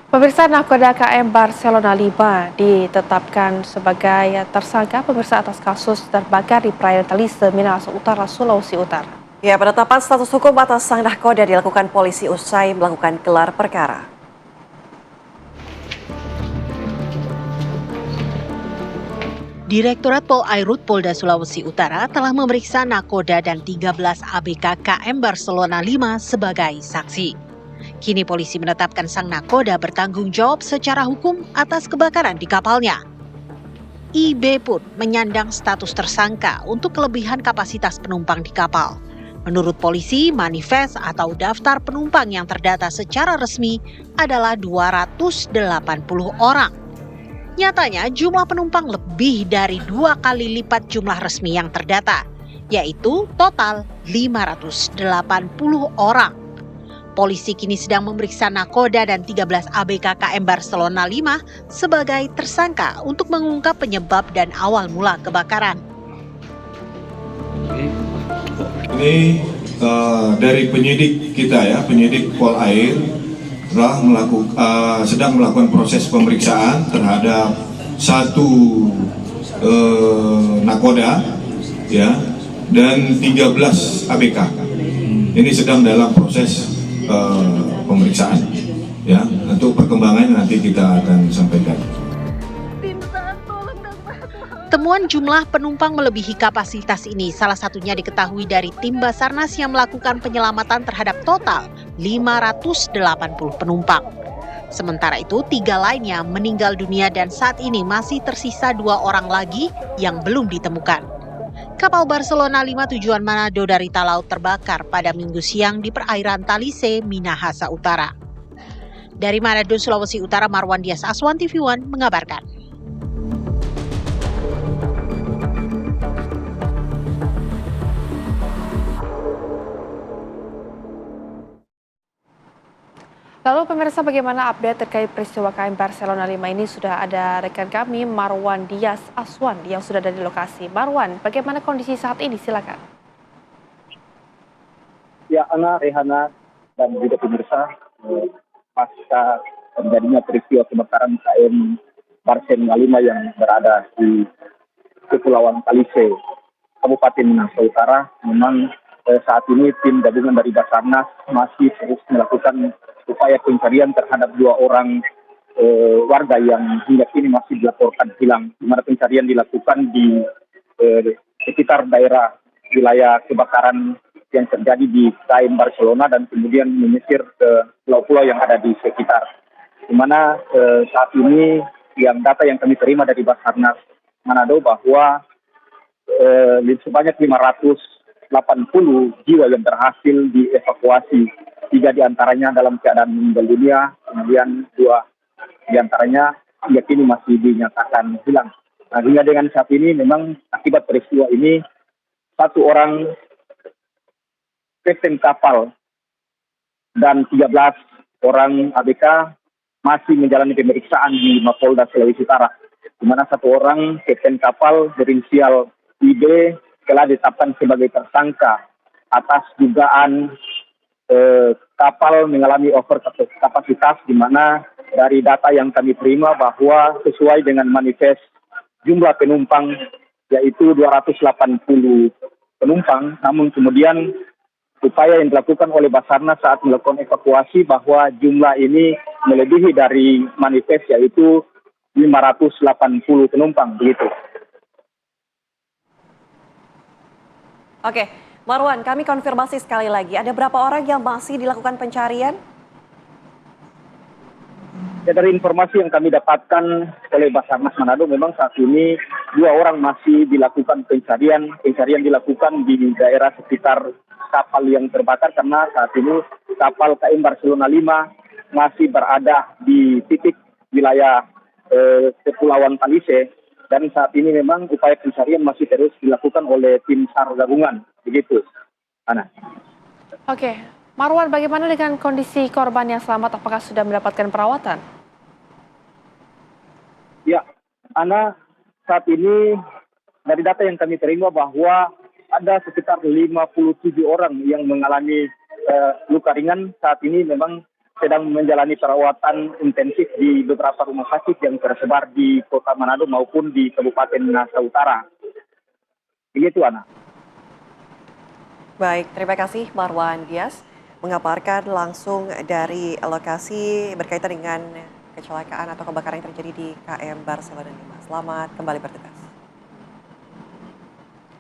Pemirsa, nakoda KM Barcelona 5 ditetapkan sebagai tersangka pemirsa atas kasus terbakar di perairan Talise, Minahasa Utara, Sulawesi Utara. Ya, penetapan status hukum atas sang nahkoda dilakukan polisi usai melakukan gelar perkara. Direktorat Polairut Polda Sulawesi Utara telah memeriksa nakoda dan 13 ABK KM Barcelona 5 sebagai saksi. Kini polisi menetapkan sang nakoda bertanggung jawab secara hukum atas kebakaran di kapalnya. IB pun menyandang status tersangka untuk kelebihan kapasitas penumpang di kapal. Menurut polisi, manifest atau daftar penumpang yang terdata secara resmi adalah 280 orang. Nyatanya jumlah penumpang lebih dari 2 kali lipat jumlah resmi yang terdata, yaitu total 580 orang. Polisi kini sedang memeriksa nakoda dan 13 ABK KM Barcelona 5 sebagai tersangka untuk mengungkap penyebab dan awal mula kebakaran. Ini dari penyidik kita ya, penyidik Polair telah sedang melakukan proses pemeriksaan terhadap satu nakoda ya dan 13 ABK. Ini sedang dalam proses pemeriksaan ya. Untuk perkembangannya nanti kita akan sampaikan. Temuan jumlah penumpang melebihi kapasitas ini salah satunya diketahui dari tim Basarnas yang melakukan penyelamatan terhadap total 580 penumpang. Sementara itu, 3 lainnya meninggal dunia dan saat ini masih tersisa 2 orang lagi yang belum ditemukan. Kapal Barcelona 5 tujuan Manado dari Talaut terbakar pada Minggu siang di perairan Talise, Minahasa Utara. Dari Manado, Sulawesi Utara, Marwan Dias Aswan TV One mengabarkan. Lalu pemirsa, bagaimana update terkait peristiwa KM Barcelona 5 ini? Sudah ada rekan kami Marwan Dias Aswan yang sudah ada di lokasi. Marwan, bagaimana kondisi saat ini? Silakan. Ya, Ana, Rehana, dan juga pemirsa, pasca terjadinya peristiwa kebakaran KM Barcelona 5 yang berada di Kepulauan Talise, Kabupaten Minahasa Utara, memang saat ini tim gabungan dari Basarnas masih terus melakukan upaya pencarian terhadap 2 orang warga yang hingga kini masih dilaporkan hilang, di mana pencarian dilakukan di sekitar daerah wilayah kebakaran yang terjadi di KM Barcelona dan kemudian menyisir ke pulau-pulau yang ada di sekitar. Di mana saat ini yang data yang kami terima dari Basarnas Manado bahwa sebanyak 580 jiwa yang berhasil dievakuasi. 3 diantaranya dalam keadaan meninggal dunia, kemudian 2 diantaranya hingga kini masih dinyatakan hilang. Nah, hingga dengan saat ini memang akibat peristiwa ini 1 orang kapten kapal dan 13 orang ABK masih menjalani pemeriksaan di Mapolda Sulawesi Utara, di mana 1 orang kapten kapal berinisial IB telah ditetapkan sebagai tersangka atas dugaan kapal mengalami over kapasitas, di mana dari data yang kami terima bahwa sesuai dengan manifest jumlah penumpang yaitu 280 penumpang, namun kemudian upaya yang dilakukan oleh Basarnas saat melakukan evakuasi bahwa jumlah ini melebihi dari manifest yaitu 580 penumpang begitu. Oke, Marwan, kami konfirmasi sekali lagi, ada berapa orang yang masih dilakukan pencarian? Ya, dari informasi yang kami dapatkan oleh Basarnas Manado, memang saat ini 2 orang masih dilakukan pencarian. Pencarian dilakukan di daerah sekitar kapal yang terbakar karena saat ini kapal KM Barcelona 5 masih berada di titik wilayah Kepulauan Talise, dan saat ini memang upaya pencarian masih terus dilakukan oleh tim SAR gabungan. Begitu, Ana. Oke, Marwan, bagaimana dengan kondisi korban yang selamat? Apakah sudah mendapatkan perawatan? Ya, Ana, saat ini dari data yang kami terima bahwa ada sekitar 57 orang yang mengalami luka ringan. Saat ini memang sedang menjalani perawatan intensif di beberapa rumah sakit yang tersebar di Kota Manado maupun di Kabupaten Minahasa Utara. Begitu, Ana. Baik, terima kasih Marwan Dias mengabarkan langsung dari lokasi berkaitan dengan kecelakaan atau kebakaran yang terjadi di KM Barcelona 5. Selamat kembali bertugas.